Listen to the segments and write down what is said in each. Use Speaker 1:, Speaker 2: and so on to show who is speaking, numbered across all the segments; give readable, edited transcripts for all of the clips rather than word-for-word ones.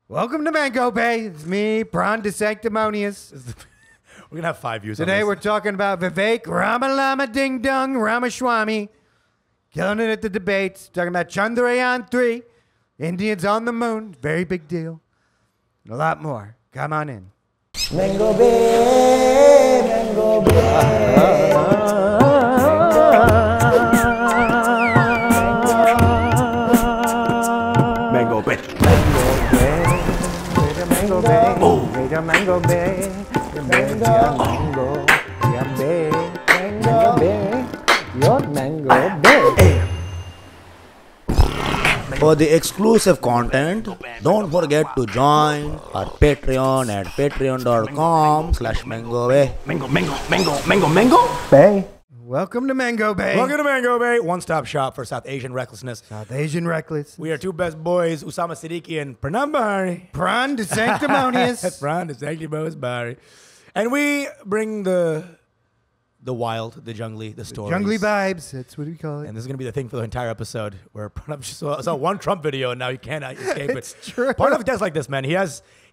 Speaker 1: Welcome to Mango Bay. It's me, Pranav the Sanctimonious.
Speaker 2: We're going to have 5 views
Speaker 1: Today
Speaker 2: on this.
Speaker 1: we're talking about Vivek Ramaswamy killing it at the debates. Talking about Chandrayaan 3, Indians on the moon, very big deal. And a lot more. Come on in.
Speaker 3: Mango Bay, Mango Bay.
Speaker 2: Mango Bay.
Speaker 1: Mango Bay, Mango Bay, Mango Bay, Mango Bay, your Mango Bay.
Speaker 3: For the exclusive content, don't forget to join our Patreon at patreon.com/MangoBay.
Speaker 2: Mango
Speaker 1: Bay. Welcome to Mango Bay.
Speaker 2: Welcome to Mango Bay, one-stop shop for South Asian recklessness.
Speaker 1: South Asian reckless.
Speaker 2: We are two best boys, Usama, Siddiquee, and Pranav Behari.
Speaker 1: Pranav the Sanctimonious.
Speaker 2: Pranav the Sanctimonious Behari. And we bring the wild, the jungly, the stories.
Speaker 1: Jungly vibes. That's what we call it.
Speaker 2: And this is going to be the thing for the entire episode, where Pranav just saw one Trump video and now he cannot escape it.
Speaker 1: It's true.
Speaker 2: Pranav does like this, man.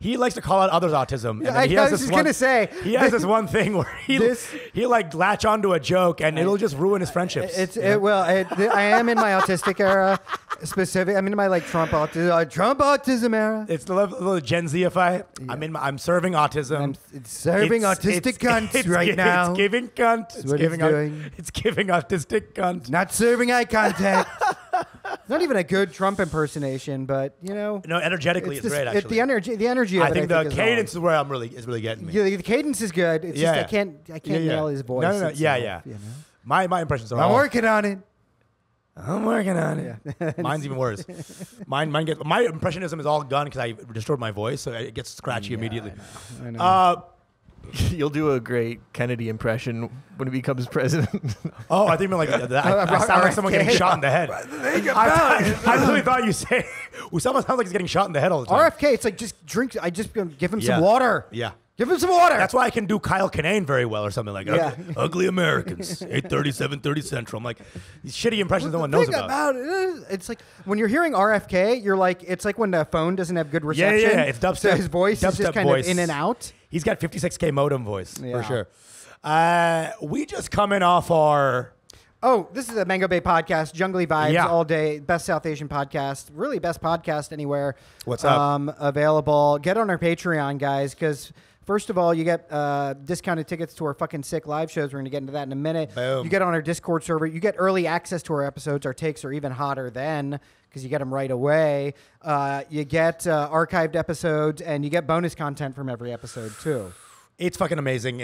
Speaker 2: He likes to call out others' autism.
Speaker 1: Yeah,
Speaker 2: And he has
Speaker 1: I was
Speaker 2: this
Speaker 1: just
Speaker 2: one-
Speaker 1: going to say.
Speaker 2: He has this one thing where he like latch onto a joke and it'll just ruin his friendships.
Speaker 1: I am in my autistic era. I'm in my like Trump autism era.
Speaker 2: It's the little Gen Zify.
Speaker 1: Yeah.
Speaker 2: I'm serving autism.
Speaker 1: It's serving autistic cunts right now.
Speaker 2: It's giving cunt. It's
Speaker 1: what
Speaker 2: giving
Speaker 1: it's doing.
Speaker 2: It's giving autistic cunt.
Speaker 1: Not serving eye contact. It's not even a good Trump impersonation, but you know.
Speaker 2: No, energetically, it's great. Actually,
Speaker 1: the energy of
Speaker 2: I
Speaker 1: it.
Speaker 2: think the
Speaker 1: is
Speaker 2: cadence
Speaker 1: wrong.
Speaker 2: is where is really getting me.
Speaker 1: Yeah, the cadence is good. It's
Speaker 2: Yeah,
Speaker 1: just I can't nail his voice.
Speaker 2: No.
Speaker 1: itself,
Speaker 2: Yeah.
Speaker 1: You know?
Speaker 2: My impressions are
Speaker 1: I'm
Speaker 2: all.
Speaker 1: working on it.
Speaker 2: I'm working on it.
Speaker 1: Yeah.
Speaker 2: Mine's even worse. My impressionism is all gone because I destroyed my voice, so it gets scratchy immediately.
Speaker 1: I know.
Speaker 4: You'll do a great Kennedy impression when he becomes president.
Speaker 2: Oh, I think you meant like that. I sound like someone getting shot in the head. I really thought you say Usama sounds like he's getting shot in the head all the time.
Speaker 1: RFK, it's like just drink. I just give him
Speaker 2: Yeah.
Speaker 1: some water.
Speaker 2: Yeah.
Speaker 1: Give him some water.
Speaker 2: That's why I can do Kyle Kinane very well or something like
Speaker 1: Yeah.
Speaker 2: Ugly Americans, 8:30, 7:30 Central. I'm like, these shitty impressions no one
Speaker 1: The
Speaker 2: knows
Speaker 1: thing
Speaker 2: about.
Speaker 1: it is, it's like when you're hearing RFK, you're like, it's like when the phone doesn't have good
Speaker 2: Yeah,
Speaker 1: reception.
Speaker 2: it's dubstep.
Speaker 1: So his voice is
Speaker 2: Dubstep
Speaker 1: just kind
Speaker 2: voice.
Speaker 1: of in and out.
Speaker 2: He's got 56K modem voice,
Speaker 1: Yeah.
Speaker 2: for sure. We just coming off our...
Speaker 1: Oh, this is a Mango Bay podcast, Jungly Vibes
Speaker 2: Yeah.
Speaker 1: all day, best South Asian podcast, really best podcast anywhere.
Speaker 2: What's up?
Speaker 1: Available. Get on our Patreon, guys, because first of all, you get discounted tickets to our fucking sick live shows. We're going to get into that in a minute.
Speaker 2: Boom.
Speaker 1: You get on our Discord server. You get early access to our episodes. Our takes are even hotter then because you get them right away. You get archived episodes, and you get bonus content from every episode, too.
Speaker 2: It's fucking amazing.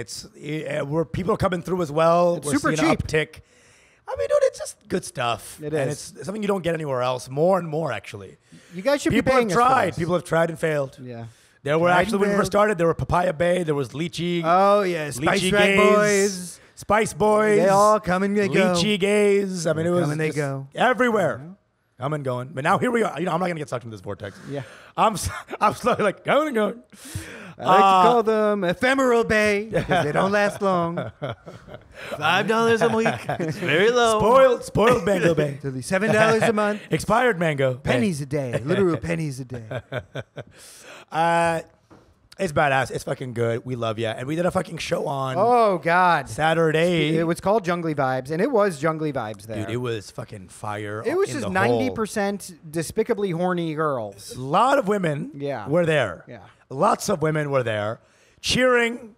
Speaker 2: Where people are coming through as well.
Speaker 1: It's
Speaker 2: We're
Speaker 1: super
Speaker 2: seeing an
Speaker 1: cheap.
Speaker 2: uptick. I mean, dude, it's just good stuff.
Speaker 1: It
Speaker 2: And
Speaker 1: is.
Speaker 2: it's something you don't get anywhere else. More and more, actually.
Speaker 1: You guys should
Speaker 2: People
Speaker 1: be paying
Speaker 2: have
Speaker 1: us for
Speaker 2: tried.
Speaker 1: this.
Speaker 2: People have tried and failed.
Speaker 1: Yeah.
Speaker 2: There were
Speaker 1: Tried
Speaker 2: actually,
Speaker 1: and
Speaker 2: when we
Speaker 1: failed.
Speaker 2: first started, there were Papaya Bay. There was Lychee.
Speaker 1: Oh, yeah. Spice
Speaker 2: Lychee
Speaker 1: Rack
Speaker 2: Gays,
Speaker 1: Boys.
Speaker 2: Spice Boys.
Speaker 1: They all come and they go.
Speaker 2: Lychee Gays. I mean, it was
Speaker 1: come and they
Speaker 2: just
Speaker 1: go.
Speaker 2: everywhere. Come and going. But now here we are. You know, I'm not going to get sucked into this vortex.
Speaker 1: Yeah.
Speaker 2: I'm slowly like going and going.
Speaker 1: I like to call them ephemeral bay because they don't last long.
Speaker 4: $5 a week. It's very low.
Speaker 2: Spoiled Mango Bay.
Speaker 1: It's only $7 a month.
Speaker 2: Expired Mango Bay.
Speaker 1: Pennies a day. Literal pennies a day.
Speaker 2: It's badass. It's fucking good. We love you. And we did a fucking show on
Speaker 1: Oh, God.
Speaker 2: Saturday.
Speaker 1: It was called Jungly Vibes, and it was Jungly Vibes there.
Speaker 2: Dude, it was fucking fire.
Speaker 1: It was
Speaker 2: in
Speaker 1: just
Speaker 2: the hole.
Speaker 1: 90% despicably horny girls.
Speaker 2: A lot of women were there.
Speaker 1: Yeah.
Speaker 2: Lots of women were there cheering.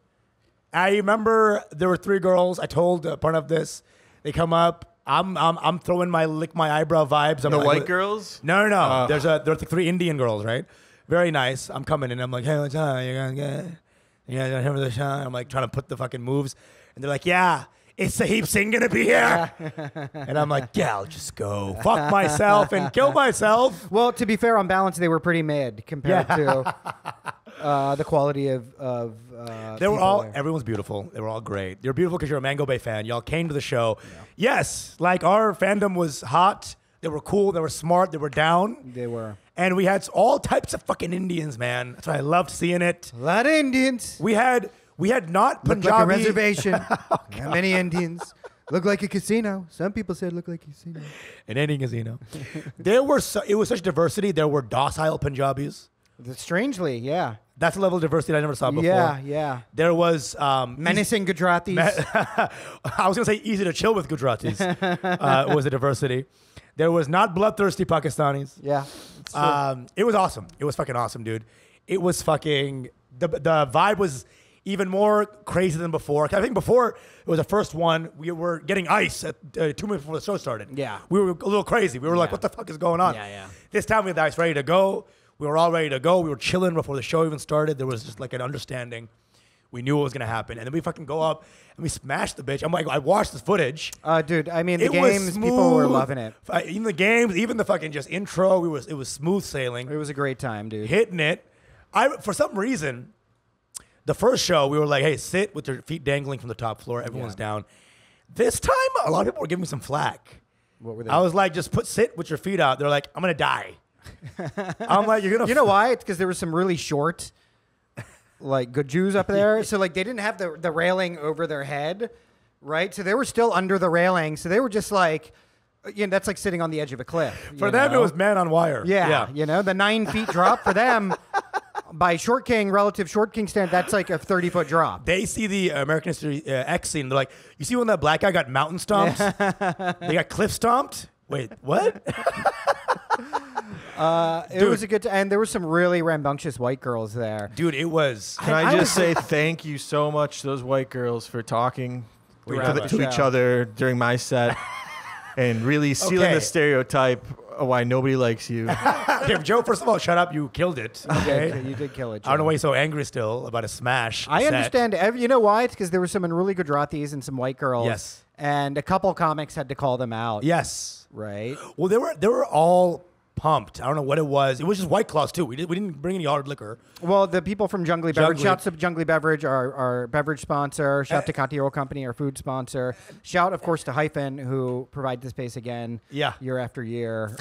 Speaker 2: I remember there were 3 girls. I told Pranav this. They come up. I'm throwing my lick my eyebrow vibes. I'm
Speaker 4: The
Speaker 2: like,
Speaker 4: white girls?
Speaker 2: No. There are 3 Indian girls, right? Very nice. I'm coming in. I'm like, hey, what's up? You guys good? You guys here for the show? I'm like trying to put the fucking moves. And they're like, yeah, is Sahib Singh going to be here? And I'm like, yeah, I'll just go fuck myself and kill myself.
Speaker 1: Well, to be fair, on balance, they were pretty mid compared to the quality of
Speaker 2: They were
Speaker 1: people
Speaker 2: all,
Speaker 1: there.
Speaker 2: everyone's beautiful. They were all great. You're beautiful because you're a Mango Bay fan. Y'all came to the show. Yeah. Yes, like our fandom was hot. They were cool. They were smart. They were down.
Speaker 1: They were.
Speaker 2: And we had all types of fucking Indians, man. That's why I loved seeing it.
Speaker 1: A lot of Indians.
Speaker 2: We had not
Speaker 1: Looked
Speaker 2: Punjabi.
Speaker 1: like a reservation. How many Indians? Look like a casino. Some people said look like a casino.
Speaker 2: An Indian casino. It was such diversity. There were docile Punjabis.
Speaker 1: Strangely, yeah.
Speaker 2: That's a level of diversity I never saw before.
Speaker 1: Yeah.
Speaker 2: There was
Speaker 1: Menacing Gujaratis.
Speaker 2: I was gonna say easy to chill with Gujaratis. Was a diversity. There was not bloodthirsty Pakistanis.
Speaker 1: Yeah.
Speaker 2: It was awesome. It was fucking awesome, dude. It was fucking the vibe was even more crazy than before. I think before it was the first one, we were getting ice at 2 minutes before the show started.
Speaker 1: Yeah.
Speaker 2: We were a little crazy. We were like, what the fuck is going on?
Speaker 1: Yeah.
Speaker 2: This time we had the ice ready to go. We were all ready to go. We were chilling before the show even started. There was just like an understanding. We knew what was going to happen. And then we fucking go up and we smash the bitch. I'm like, I watched this footage.
Speaker 1: Dude, I mean, the
Speaker 2: It was
Speaker 1: games, people were
Speaker 2: smooth.
Speaker 1: loving it.
Speaker 2: Even the games, even the fucking just intro, it was smooth sailing.
Speaker 1: It was a great time, dude.
Speaker 2: Hitting it. For some reason, the first show, we were like, hey, sit with your feet dangling from the top floor. Everyone's down. This time, a lot of people were giving me some flack.
Speaker 1: What were they?
Speaker 2: I was like, just sit with your feet out. They're like, I'm going to die. I'm like, you're going to...
Speaker 1: You know why? It's because there was some really short, like, good Jews up there. So, like, they didn't have the railing over their head, right? So they were still under the railing. So they were just like, that's like sitting on the edge of a cliff.
Speaker 2: For them, it was man on wire.
Speaker 1: Yeah. You know, the 9 feet drop for them, by Short King, relative Short King stand, that's like a 30-foot drop.
Speaker 2: They see the American History X scene. They're like, you see when that black guy got mountain stomped? They got cliff stomped? Wait, what?
Speaker 1: It was a good and there were some really rambunctious white girls there.
Speaker 2: Dude, it was...
Speaker 4: Can I just say thank you so much, those white girls, for talking to each other during my set and really sealing the stereotype of why nobody likes you.
Speaker 2: Okay, Joe, first of all, shut up. You killed it. Okay?
Speaker 1: You did kill it, Joe.
Speaker 2: I don't know why you're so angry still about a smash.
Speaker 1: I
Speaker 2: set.
Speaker 1: understand. You know why? It's because there were some really Gujaratis and some white girls.
Speaker 2: Yes.
Speaker 1: And a couple comics had to call them out.
Speaker 2: Yes.
Speaker 1: Right?
Speaker 2: Well, they were all pumped. I don't know what it was. It was just White Claws, too. We didn't bring any hard liquor.
Speaker 1: Well, the people from Jungly Beverage.
Speaker 2: Jungly.
Speaker 1: Shouts to Jungly Beverage, our beverage sponsor. Shout to Kati Oil Company, our food sponsor. Shout, of course, to Hyphen, who provide the space again year after year.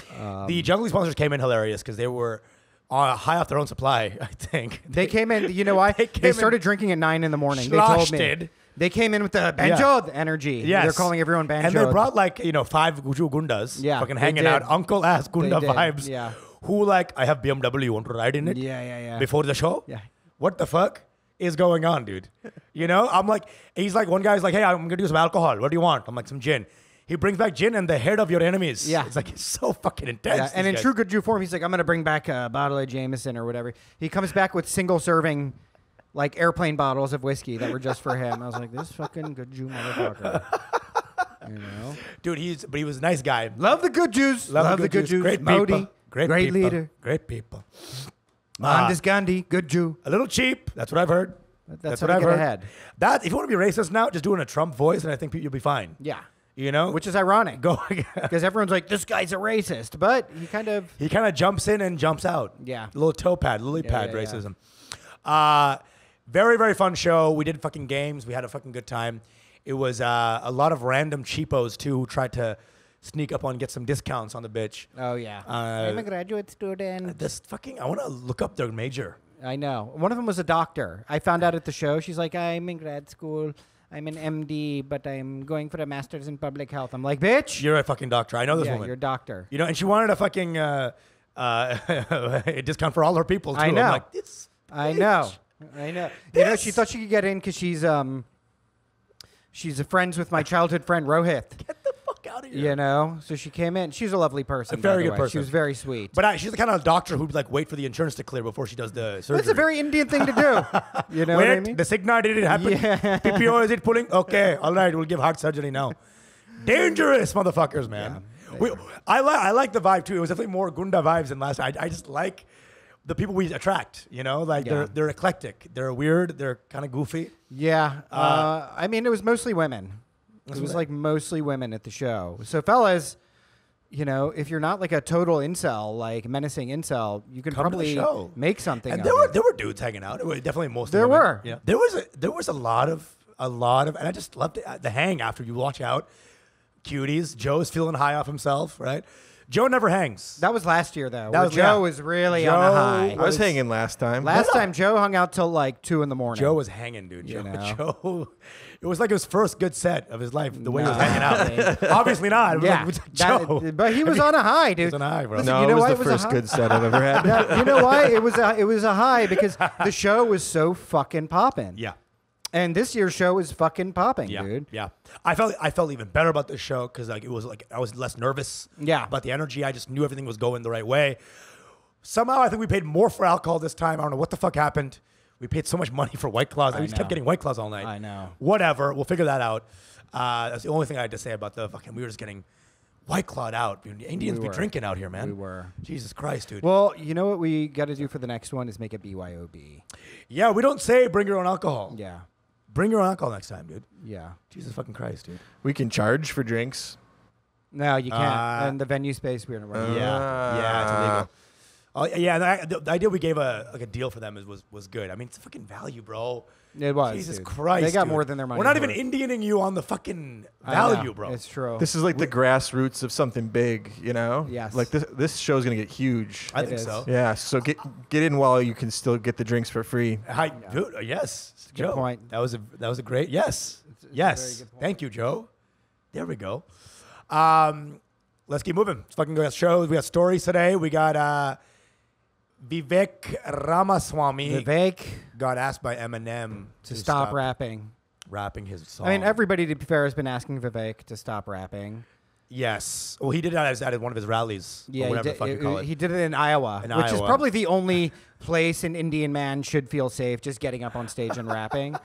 Speaker 2: The Jungly sponsors came in hilarious because they were high off their own supply, I think.
Speaker 1: They came in, you know why? They started drinking at 9 in the morning. They told me. They came in with the banjo energy.
Speaker 2: Yes.
Speaker 1: They're calling everyone banjo.
Speaker 2: And they brought 5 Guju Gundas fucking hanging out. Uncle ass Gunda vibes.
Speaker 1: Yeah.
Speaker 2: Who like, I have BMW, you want to ride in it?
Speaker 1: Yeah.
Speaker 2: Before the show?
Speaker 1: Yeah.
Speaker 2: What the fuck is going on, dude? You know? I'm like, he's like, one guy's like, hey, I'm going to do some alcohol. What do you want? I'm like, some gin. He brings back gin and the head of your enemies.
Speaker 1: Yeah.
Speaker 2: It's like, it's so fucking intense.
Speaker 1: Yeah. And in true good Jew form, he's like, I'm going to bring back a bottle of Jameson or whatever. He comes back with single serving, like airplane bottles of whiskey that were just for him. I was like, this fucking good Jew motherfucker. You know?
Speaker 2: Dude, he was a nice guy.
Speaker 1: Love the good Jews. Love the good Jews.
Speaker 2: Great
Speaker 1: Modi,
Speaker 2: people. Great people.
Speaker 1: leader.
Speaker 2: Great people.
Speaker 1: Mohandas Gandhi, good Jew.
Speaker 2: A little cheap. That's what I've heard.
Speaker 1: That's
Speaker 2: what
Speaker 1: how
Speaker 2: I've
Speaker 1: to get
Speaker 2: heard.
Speaker 1: ahead.
Speaker 2: That if you want to be racist now, just doing a Trump voice, and I think you'll be fine.
Speaker 1: Yeah.
Speaker 2: You know,
Speaker 1: Which is ironic.
Speaker 2: go
Speaker 1: Because everyone's like, this guy's a racist. But he kind of
Speaker 2: jumps in and jumps out.
Speaker 1: Yeah.
Speaker 2: A little toe pad, lily pad
Speaker 1: yeah.
Speaker 2: racism. Very, very fun show. We did fucking games. We had a fucking good time. It was a lot of random cheapos too who tried to sneak up on and get some discounts on the bitch.
Speaker 1: Oh, yeah. I'm a graduate student.
Speaker 2: I want to look up their major.
Speaker 1: I know. One of them was a doctor. I found out at the show. She's like, I'm in grad school. I'm an MD, but I'm going for a master's in public health. I'm like, bitch.
Speaker 2: You're a fucking doctor. I know this woman.
Speaker 1: You're a doctor.
Speaker 2: You know, and she wanted a fucking a discount for all her people too.
Speaker 1: I know.
Speaker 2: I'm like, this
Speaker 1: I
Speaker 2: bitch.
Speaker 1: know. You know, she thought she could get in because she's friends with my childhood friend Rohit.
Speaker 2: Get the fuck out of here.
Speaker 1: You know, so she came in. She's a lovely person.
Speaker 2: A very
Speaker 1: by the
Speaker 2: good
Speaker 1: way.
Speaker 2: person.
Speaker 1: She was very sweet.
Speaker 2: But she's the kind of doctor who'd like wait for the insurance to clear before she does the surgery.
Speaker 1: That's a very Indian thing to do. You know what I mean?
Speaker 2: The signal didn't happen.
Speaker 1: Yeah.
Speaker 2: PPO, is it pulling? Okay, all right, we'll give heart surgery now. Dangerous motherfuckers, man.
Speaker 1: Yeah.
Speaker 2: I like the vibe too. It was definitely more Gunda vibes than last. I just like the people we attract. You know, like they're eclectic. They're weird. They're kind of goofy.
Speaker 1: Yeah. I mean, it was mostly women. It was like mostly women at the show. So fellas, you know, if you're not like a total incel, like menacing incel, you can
Speaker 2: Come to the
Speaker 1: probably
Speaker 2: show.
Speaker 1: make something.
Speaker 2: And
Speaker 1: of
Speaker 2: there
Speaker 1: it.
Speaker 2: were dudes hanging out. It was definitely most.
Speaker 1: There
Speaker 2: women.
Speaker 1: were.
Speaker 2: Yeah. There was a lot of, and I just loved it. The hang after you watch out. Cuties. Joe's feeling high off himself, right? Joe never hangs.
Speaker 1: That was last year, though.
Speaker 2: That was
Speaker 1: Joe was really on a high.
Speaker 4: I was hanging last time.
Speaker 1: Last time, Joe hung out till like 2 in the morning.
Speaker 2: Joe was hanging, dude.
Speaker 1: You know?
Speaker 2: Joe, it was like his first good set of his life. The way he was hanging out. Obviously not. It was
Speaker 1: Yeah,
Speaker 2: like, Joe.
Speaker 1: but he was on a high, dude.
Speaker 2: He was on a high, bro.
Speaker 1: Listen,
Speaker 4: No,
Speaker 1: you know
Speaker 4: it was
Speaker 1: why
Speaker 4: the first
Speaker 1: a high?
Speaker 4: good set I've ever had.
Speaker 1: You know why? It was a high because the show was so fucking popping.
Speaker 2: Yeah.
Speaker 1: And this year's show is fucking popping,
Speaker 2: Yeah,
Speaker 1: dude.
Speaker 2: yeah. I felt even better about this show because like it was like I was less nervous.
Speaker 1: Yeah.
Speaker 2: About the energy, I just knew everything was going the right way. Somehow, I think we paid more for alcohol this time. I don't know what the fuck happened. We paid so much money for White Claws. We just kept
Speaker 1: know.
Speaker 2: getting White Claws all night.
Speaker 1: I know.
Speaker 2: Whatever. We'll figure that out. That's the only thing I had to say about the fucking. We were just getting White Clawed out. Indians be drinking out here, man.
Speaker 1: We were.
Speaker 2: Jesus Christ, dude.
Speaker 1: Well, you know what we got to do for the next one is make it BYOB.
Speaker 2: Yeah, we don't say bring your own alcohol.
Speaker 1: Yeah.
Speaker 2: Bring your own alcohol next time, dude.
Speaker 1: Yeah.
Speaker 2: Jesus fucking Christ, dude.
Speaker 4: We can charge for drinks.
Speaker 1: No, you can't. And the venue space, we're going to
Speaker 2: Yeah, it's illegal. Oh yeah, the idea we gave a deal for them was good. I mean, it's a fucking value, bro.
Speaker 1: It was.
Speaker 2: Jesus
Speaker 1: dude.
Speaker 2: Christ,
Speaker 1: They got
Speaker 2: dude.
Speaker 1: more than their money.
Speaker 2: We're not even
Speaker 1: worth.
Speaker 2: Indianing you on the fucking
Speaker 1: I know.
Speaker 2: value, bro.
Speaker 1: It's true.
Speaker 4: This is like the grassroots of something big, you know?
Speaker 1: Yes.
Speaker 4: Like this show's gonna get huge.
Speaker 2: I
Speaker 1: It
Speaker 2: think
Speaker 1: is.
Speaker 2: so.
Speaker 4: Yeah. So get in while you can still get the drinks for free.
Speaker 2: Hi, dude, yes,
Speaker 1: Good
Speaker 2: Joe.
Speaker 1: point.
Speaker 2: That was a great yes.
Speaker 1: It's a
Speaker 2: Yes.
Speaker 1: very good point.
Speaker 2: Thank you, Joe. There we go. Let's keep moving. Let's fucking go. We got shows. We got stories today. We got Vivek Ramaswamy
Speaker 1: Vivek
Speaker 2: got asked by Eminem
Speaker 1: to stop rapping.
Speaker 2: rapping his song.
Speaker 1: I mean, everybody, to be fair, has been asking Vivek to stop rapping.
Speaker 2: Yes. Well, he did that at one of his rallies.
Speaker 1: Yeah,
Speaker 2: or whatever
Speaker 1: he
Speaker 2: the fuck you
Speaker 1: did,
Speaker 2: call it.
Speaker 1: he did it in Iowa,
Speaker 2: In
Speaker 1: which is
Speaker 2: Iowa.
Speaker 1: probably the only place an Indian man should feel safe just getting up on stage and rapping.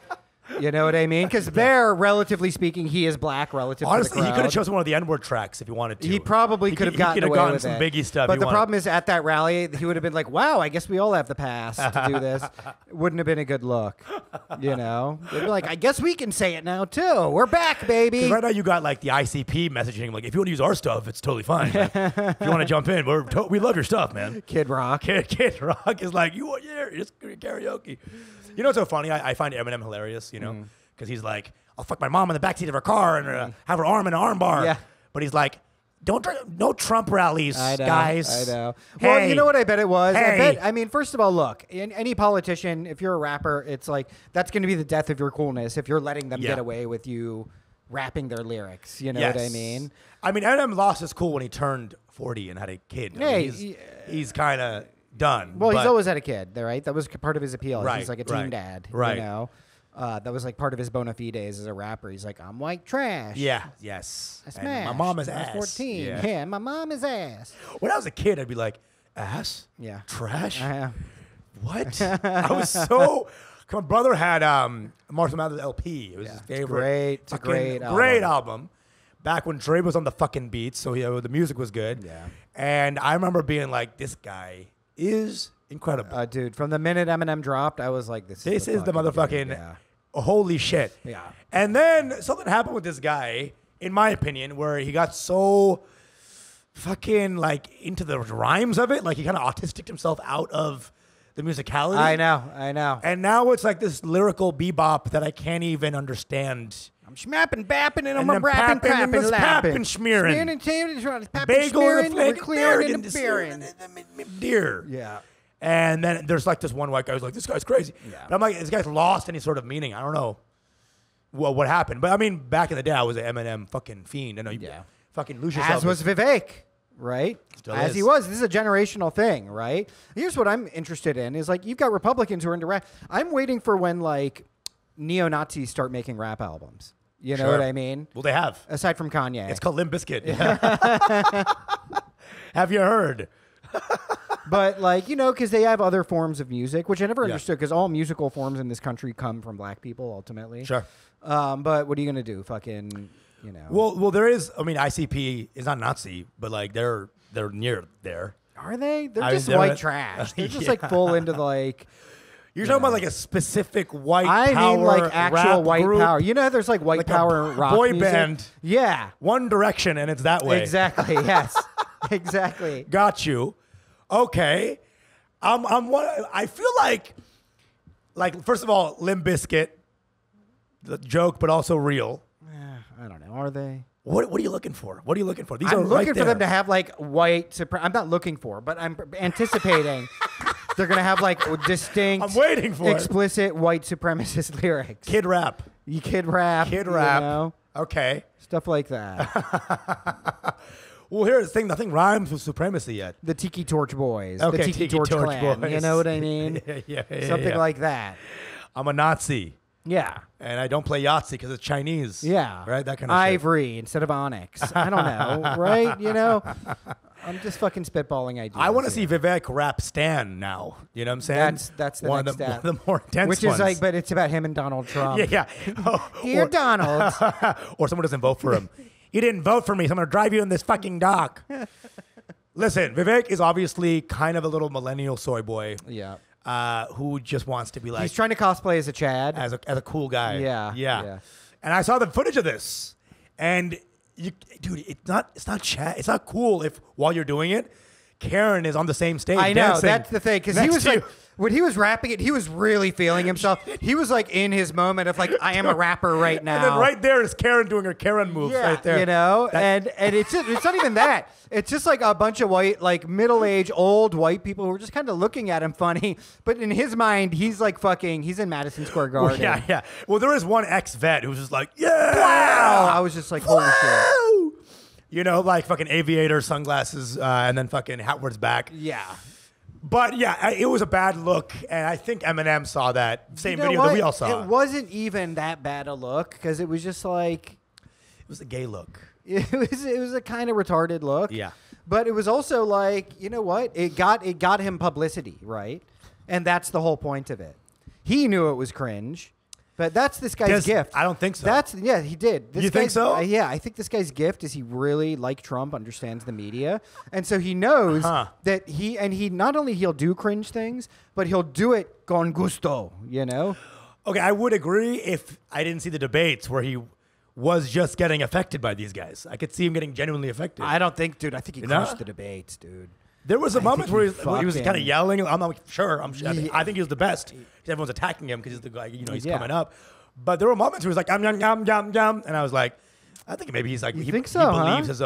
Speaker 1: You know what I mean? Because there, relatively speaking, he is black relative
Speaker 2: Honestly,
Speaker 1: to the
Speaker 2: he
Speaker 1: crowd.
Speaker 2: could have chosen one of the N-word tracks if he wanted to.
Speaker 1: He probably could have gotten away
Speaker 2: gotten
Speaker 1: with
Speaker 2: some
Speaker 1: it.
Speaker 2: Biggie stuff.
Speaker 1: But
Speaker 2: he
Speaker 1: the
Speaker 2: wanted.
Speaker 1: problem is, at that rally, he would have been like, "Wow, I guess we all have the pass to do this." Wouldn't have been a good look, you know. They'd be like, "I guess we can say it now too. We're back, baby."
Speaker 2: 'Cause right now you got like the ICP messaging, like if you want to use our stuff, it's totally fine. Like, if you want to jump in, we love your stuff, man.
Speaker 1: Kid Rock.
Speaker 2: Kid Rock is like, it's karaoke. You know what's so funny? I find Eminem hilarious, you know, because he's like, I'll fuck my mom in the backseat of her car and have her arm in an arm bar.
Speaker 1: Yeah.
Speaker 2: But he's like, no Trump rallies,
Speaker 1: I know,
Speaker 2: guys.
Speaker 1: I know.
Speaker 2: Hey.
Speaker 1: Well, you know what I bet it was?
Speaker 2: Hey.
Speaker 1: I mean, first of all, look, any politician, if you're a rapper, it's like, that's going to be the death of your coolness if you're letting them
Speaker 2: Yeah.
Speaker 1: get away with you rapping their lyrics. You know
Speaker 2: Yes.
Speaker 1: what I mean?
Speaker 2: I mean, Eminem lost his cool when he turned 40 and had a kid. I mean,
Speaker 1: Hey,
Speaker 2: he's kind of done.
Speaker 1: Well, he's
Speaker 2: but-
Speaker 1: always had a kid, right? That was part of his appeal.
Speaker 2: Right,
Speaker 1: He's like a teen
Speaker 2: right,
Speaker 1: dad,
Speaker 2: right.
Speaker 1: you know? That was like part of his bona fides as a rapper. He's like, I'm white trash.
Speaker 2: Yeah, yes.
Speaker 1: I
Speaker 2: And
Speaker 1: smashed.
Speaker 2: my mom is
Speaker 1: when I
Speaker 2: ass.
Speaker 1: was 14.
Speaker 2: Yeah.
Speaker 1: Yeah, my mom is ass.
Speaker 2: When I was a kid, I'd be like, ass?
Speaker 1: Yeah.
Speaker 2: Trash?
Speaker 1: Uh,
Speaker 2: What? I was so. My brother had Marshall Mathers LP. It was his favorite.
Speaker 1: great. It's a
Speaker 2: fucking
Speaker 1: great
Speaker 2: album. Back when Dre was on the fucking beats, so the music was good.
Speaker 1: Yeah.
Speaker 2: And I remember being like, this guy is incredible.
Speaker 1: dude, from the minute Eminem dropped, I was like, this
Speaker 2: This is the
Speaker 1: fucking
Speaker 2: motherfucking
Speaker 1: dude. Yeah.
Speaker 2: holy shit.
Speaker 1: Yeah.
Speaker 2: And then something happened with this guy, in my opinion, where he got so fucking like into the rhymes of it, like he kind of autistic himself out of the musicality.
Speaker 1: I know.
Speaker 2: And now it's like this lyrical bebop that I can't even understand.
Speaker 1: I'm schmapping, bapping, and I'm
Speaker 2: And
Speaker 1: rapping,
Speaker 2: then papping, and
Speaker 1: crapping,
Speaker 2: this
Speaker 1: lapping.
Speaker 2: papping, smearing.
Speaker 1: Smearing and tapping, papping,
Speaker 2: Bagel
Speaker 1: smearing,
Speaker 2: and
Speaker 1: we're
Speaker 2: flag
Speaker 1: clearing and bearing.
Speaker 2: deer.
Speaker 1: Yeah.
Speaker 2: And then there's like this one white guy who's like, this guy's crazy.
Speaker 1: Yeah.
Speaker 2: But I'm like, this guy's lost any sort of meaning. I don't know what happened. But I mean, back in the day, I was an Eminem fucking fiend. I know you
Speaker 1: Yeah.
Speaker 2: fucking lose yourself.
Speaker 1: As was Vivek, right?
Speaker 2: Still
Speaker 1: As
Speaker 2: is.
Speaker 1: he was. This is a generational thing, right? Here's what I'm interested in is like, you've got Republicans who are into rap. I'm waiting for when like neo-Nazis start making rap albums. You know
Speaker 2: Sure.
Speaker 1: what I mean?
Speaker 2: Well, they have.
Speaker 1: Aside from Kanye.
Speaker 2: It's called Limp Bizkit. Have you heard?
Speaker 1: But like, you know, because they have other forms of music, which I never
Speaker 2: Yeah.
Speaker 1: understood because all musical forms in this country come from black people ultimately.
Speaker 2: Sure.
Speaker 1: But what are you going to do? Fucking, you know.
Speaker 2: Well, there is. I mean, ICP is not Nazi, but like they're near there.
Speaker 1: Are they? They're
Speaker 2: I mean,
Speaker 1: just
Speaker 2: they're
Speaker 1: white
Speaker 2: a-
Speaker 1: trash. They're just
Speaker 2: Yeah.
Speaker 1: like full into the like.
Speaker 2: You're talking about like a specific white
Speaker 1: I
Speaker 2: power
Speaker 1: mean, like actual
Speaker 2: rap
Speaker 1: white
Speaker 2: group,
Speaker 1: power. You know, there's like white
Speaker 2: like a
Speaker 1: power rock
Speaker 2: boy
Speaker 1: music.
Speaker 2: band.
Speaker 1: Yeah,
Speaker 2: One Direction, and it's that way.
Speaker 1: exactly. Yes, exactly.
Speaker 2: Got you. Okay. I feel like first of all, Limp Bizkit, the joke, but also real.
Speaker 1: I don't know. Are they?
Speaker 2: What are you looking for? What are you looking for? These
Speaker 1: I'm
Speaker 2: are
Speaker 1: looking
Speaker 2: right
Speaker 1: for them to
Speaker 2: there.
Speaker 1: have like white. I'm not looking for, but I'm anticipating they're gonna have like distinct.
Speaker 2: I'm waiting for it.
Speaker 1: explicit white supremacist lyrics.
Speaker 2: Kid rap.
Speaker 1: You kid rap.
Speaker 2: Kid
Speaker 1: you
Speaker 2: rap.
Speaker 1: know?
Speaker 2: Okay.
Speaker 1: Stuff like that.
Speaker 2: Well, here's the thing. Nothing rhymes with supremacy yet.
Speaker 1: The Tiki Torch Boys.
Speaker 2: Okay,
Speaker 1: the Tiki Torch Clan.
Speaker 2: Boys.
Speaker 1: You know what I mean?
Speaker 2: yeah,
Speaker 1: Something like that.
Speaker 2: I'm a Nazi,
Speaker 1: Yeah.
Speaker 2: and I don't play Yahtzee because it's Chinese.
Speaker 1: Yeah.
Speaker 2: Right? That kind of
Speaker 1: Ivory instead of onyx. I don't know. Right? You know? I'm just fucking spitballing ideas.
Speaker 2: I want to see
Speaker 1: here.
Speaker 2: Vivek rap Stan now. You know what I'm saying?
Speaker 1: That's the
Speaker 2: one
Speaker 1: next
Speaker 2: of
Speaker 1: step.
Speaker 2: the more intense
Speaker 1: Which
Speaker 2: ones.
Speaker 1: is like, but it's about him and Donald Trump.
Speaker 2: yeah.
Speaker 1: Dear Donald.
Speaker 2: Or someone doesn't vote for him. You didn't vote for me, so I'm going to drive you in this fucking dock. Listen, Vivek is obviously kind of a little millennial soy boy
Speaker 1: Yeah.
Speaker 2: who just wants to be like
Speaker 1: He's trying to cosplay as a Chad.
Speaker 2: as a cool guy.
Speaker 1: Yeah.
Speaker 2: And I saw the footage of this, and dude, it's not cool if while you're doing it, Karen is on the same stage.
Speaker 1: I know,
Speaker 2: dancing
Speaker 1: that's the thing. Because he
Speaker 2: next
Speaker 1: was
Speaker 2: to
Speaker 1: like,
Speaker 2: you.
Speaker 1: when he was rapping it, he was really feeling himself. He was like in his moment of like, I am a rapper right now.
Speaker 2: And then right there is Karen doing her Karen moves
Speaker 1: Yeah,
Speaker 2: right there.
Speaker 1: you know,
Speaker 2: That-
Speaker 1: and it's not even that. It's just like a bunch of white, like middle-aged, old white people who are just kind of looking at him funny. But in his mind, he's like fucking. He's in Madison Square Garden.
Speaker 2: yeah. Well, there is one ex-vet who's just like, yeah,
Speaker 1: Wow! I was just like, holy shit.
Speaker 2: Woo! You know, like fucking aviator sunglasses, and then fucking Howard's back.
Speaker 1: Yeah.
Speaker 2: But yeah, it was a bad look, and I think Eminem saw that same
Speaker 1: You know
Speaker 2: video
Speaker 1: what?
Speaker 2: that we all saw.
Speaker 1: It wasn't even that bad a look because it was just like
Speaker 2: It was a gay look.
Speaker 1: it was a kind of retarded look.
Speaker 2: Yeah.
Speaker 1: But it was also like, you know what? It got him publicity, right? And that's the whole point of it. He knew it was cringe, but that's this guy's gift.
Speaker 2: I don't think so.
Speaker 1: He did. This
Speaker 2: You think
Speaker 1: guy's-
Speaker 2: so?
Speaker 1: Yeah, I think this guy's gift is he really, like Trump, understands the media, and so he knows that he not only he'll do cringe things, but he'll do it con gusto. You know?
Speaker 2: Okay, I would agree if I didn't see the debates where he was just getting affected by these guys. I could see him getting genuinely affected.
Speaker 1: I don't think, dude. I think he
Speaker 2: You know?
Speaker 1: crushed the debates, dude.
Speaker 2: There was a moment
Speaker 1: think
Speaker 2: where
Speaker 1: he
Speaker 2: he was kind of
Speaker 1: fucking-
Speaker 2: yelling. I'm not sure.
Speaker 1: Yeah.
Speaker 2: I think he was the best. 'Cause everyone's attacking him because he's the guy. You know, he's
Speaker 1: Yeah.
Speaker 2: coming up. But there were moments where he was like, yum, yum, yum, yum. And I was like, I think maybe he's like,
Speaker 1: You
Speaker 2: he,
Speaker 1: think
Speaker 2: he
Speaker 1: so, huh?
Speaker 2: believes his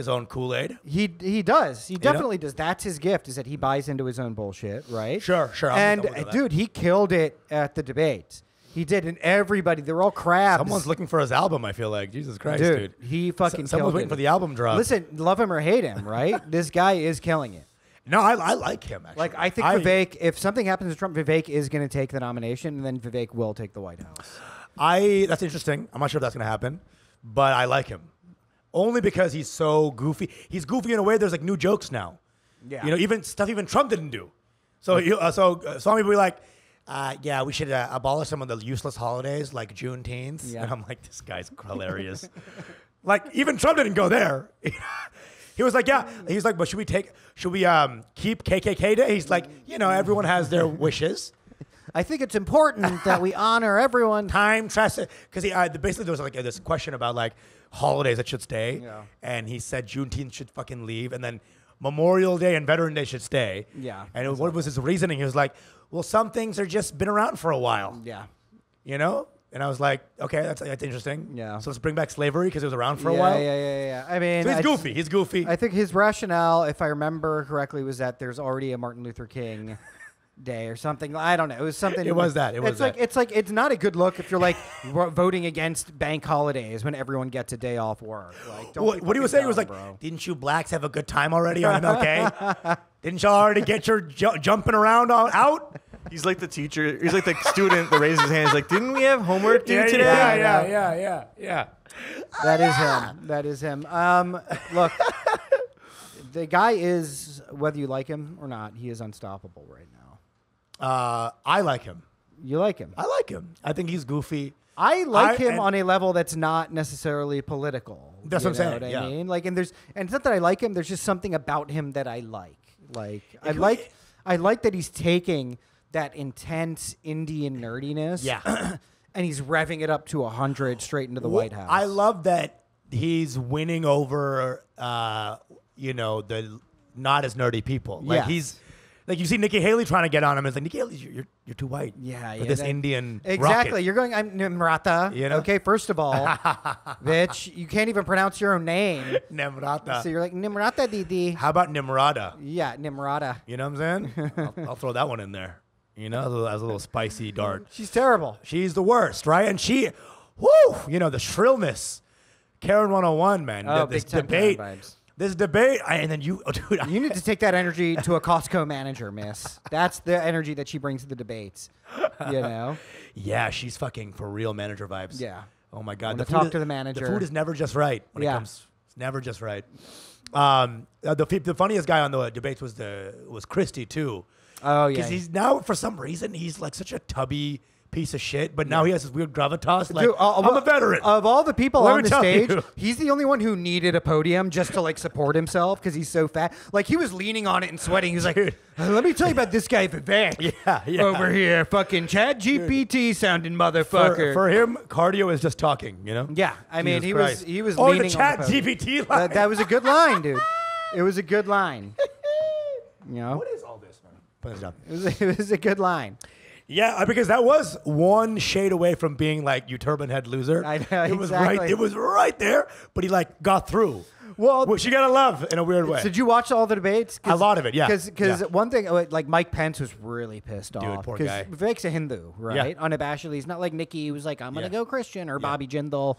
Speaker 2: own Kool-Aid.
Speaker 1: He does. He definitely does. That's his gift, is that he buys into his own bullshit, right?
Speaker 2: Sure.
Speaker 1: And
Speaker 2: I'm with that.
Speaker 1: dude, he killed it at the debates. He did, and everybody, they're all crabs.
Speaker 2: Someone's looking for his album, I feel like. Jesus Christ, dude.
Speaker 1: He fucking
Speaker 2: Someone's
Speaker 1: killed
Speaker 2: waiting
Speaker 1: it.
Speaker 2: for the album drop.
Speaker 1: Listen, love him or hate him, right? This guy is killing it.
Speaker 2: No, I like him, actually.
Speaker 1: Like, I think Vivek, if something happens to Trump, Vivek is going to take the nomination, and then Vivek will take the White House.
Speaker 2: That's interesting. I'm not sure if that's going to happen, but I like him. Only because he's so goofy. He's goofy in a way there's like new jokes now.
Speaker 1: Yeah.
Speaker 2: You know, even stuff Trump didn't do. So some people be like, yeah, we should abolish some of the useless holidays like Juneteenth.
Speaker 1: Yeah.
Speaker 2: And I'm like, this guy's hilarious. Like, even Trump didn't go there. He was like, yeah. He's like, but should we keep KKK Day? He's like, you know, everyone has their wishes.
Speaker 1: I think it's important that we honor everyone.
Speaker 2: Time trust because basically there was like this question about like holidays that should stay, and he said Juneteenth should fucking leave, and then Memorial Day and Veteran Day should stay.
Speaker 1: Yeah,
Speaker 2: and what was his reasoning? He was like, well, some things are just been around for a while.
Speaker 1: Yeah.
Speaker 2: You know. And I was like, okay, that's interesting.
Speaker 1: Yeah.
Speaker 2: So let's bring back slavery because it was around for a
Speaker 1: Yeah,
Speaker 2: while.
Speaker 1: yeah. I mean,
Speaker 2: So he's goofy. He's goofy.
Speaker 1: I think his rationale, if I remember correctly, was that there's already a Martin Luther King Day or something. I don't know. It was something.
Speaker 2: It was that. It was
Speaker 1: it's like it's not a good look if you're like voting against bank holidays when everyone gets a day off work. Like, don't be
Speaker 2: what he was
Speaker 1: fucking
Speaker 2: saying was
Speaker 1: dumb,
Speaker 2: like,
Speaker 1: bro.
Speaker 2: didn't you blacks have a good time already on MLK? Didn't y'all already get your jumping around out?
Speaker 4: He's like the teacher. He's like the student that raises his hand. He's like, didn't we have homework due today?
Speaker 2: Yeah.
Speaker 1: That is him. That is him. Look, the guy is, whether you like him or not, he is unstoppable right now.
Speaker 2: I like him.
Speaker 1: You like him.
Speaker 2: I like him. I think he's goofy.
Speaker 1: I like him on a level that's not necessarily political.
Speaker 2: That's
Speaker 1: you
Speaker 2: what I'm
Speaker 1: know
Speaker 2: saying.
Speaker 1: What I mean? Like, and it's not that I like him. There's just something about him that I like. Like, I like that he's taking that intense Indian nerdiness.
Speaker 2: Yeah.
Speaker 1: And he's revving it up to 100 straight into the White House.
Speaker 2: I love that he's winning over, the not as nerdy people. Like
Speaker 1: Yes.
Speaker 2: Like you see Nikki Haley trying to get on him. It's like Nikki Haley, you're too white.
Speaker 1: Yeah,
Speaker 2: for this Indian.
Speaker 1: Exactly.
Speaker 2: rocket.
Speaker 1: You're going. I'm Nimrata.
Speaker 2: You know?
Speaker 1: Okay. First of all, bitch, you can't even pronounce your own name.
Speaker 2: Nimrata.
Speaker 1: So you're like Nimrata Didi.
Speaker 2: How about Nimrata?
Speaker 1: Yeah, Nimrata.
Speaker 2: You know what I'm saying? I'll throw that one in there. You know, as a little spicy dart.
Speaker 1: She's terrible.
Speaker 2: She's the worst, right? And she, whoo, you know, the shrillness. Karen 101, man.
Speaker 1: Oh,
Speaker 2: this
Speaker 1: big time
Speaker 2: debate.
Speaker 1: Karen vibes.
Speaker 2: This debate, and then you, dude.
Speaker 1: You need to take that energy to a Costco manager, miss. That's the energy that she brings to the debates. You know?
Speaker 2: Yeah, she's fucking for real manager vibes.
Speaker 1: Yeah.
Speaker 2: Oh my God.
Speaker 1: Talk to the manager.
Speaker 2: The food is never just right when it
Speaker 1: Yeah.
Speaker 2: comes. It's never just right. The funniest guy on the debates was Christie too.
Speaker 1: Oh yeah.
Speaker 2: Because he's now, for some reason, he's like such a tubby piece of shit, but now he has this weird gravitas. Like,
Speaker 1: Dude,
Speaker 2: I'm a veteran.
Speaker 1: Of all the people
Speaker 2: Let
Speaker 1: on
Speaker 2: me
Speaker 1: the
Speaker 2: tell
Speaker 1: stage,
Speaker 2: you.
Speaker 1: he's the only one who needed a podium just to like support himself because he's so fat. Like he was leaning on it and sweating. He was like, "Let me tell you about this guy Vivek
Speaker 2: Yeah.
Speaker 1: over here, fucking Chat GPT sounding motherfucker."
Speaker 2: For him, cardio is just talking, you know?
Speaker 1: Yeah, I mean
Speaker 2: Jesus
Speaker 1: he was
Speaker 2: Or
Speaker 1: leaning
Speaker 2: the Chat
Speaker 1: on the podium.
Speaker 2: GPT line.
Speaker 1: That was a good line, dude. It was a good line. You know,
Speaker 2: What is all this, man? Put this down.
Speaker 1: it was a good line.
Speaker 2: Yeah, because that was one shade away from being like, you turban head loser.
Speaker 1: I know,
Speaker 2: it was
Speaker 1: exactly.
Speaker 2: right. It was right there, but he like got through.
Speaker 1: Well,
Speaker 2: Which you gotta love in a weird way.
Speaker 1: Did you watch all the debates?
Speaker 2: A lot of it, yeah.
Speaker 1: Because
Speaker 2: Yeah.
Speaker 1: one thing, like Mike Pence was really pissed off.
Speaker 2: poor
Speaker 1: Because
Speaker 2: guy.
Speaker 1: Vivek's a Hindu, right? Unabashedly. He's not like Nikki, who's like, I'm going to
Speaker 2: Yeah.
Speaker 1: go Christian, or Bobby Jindal.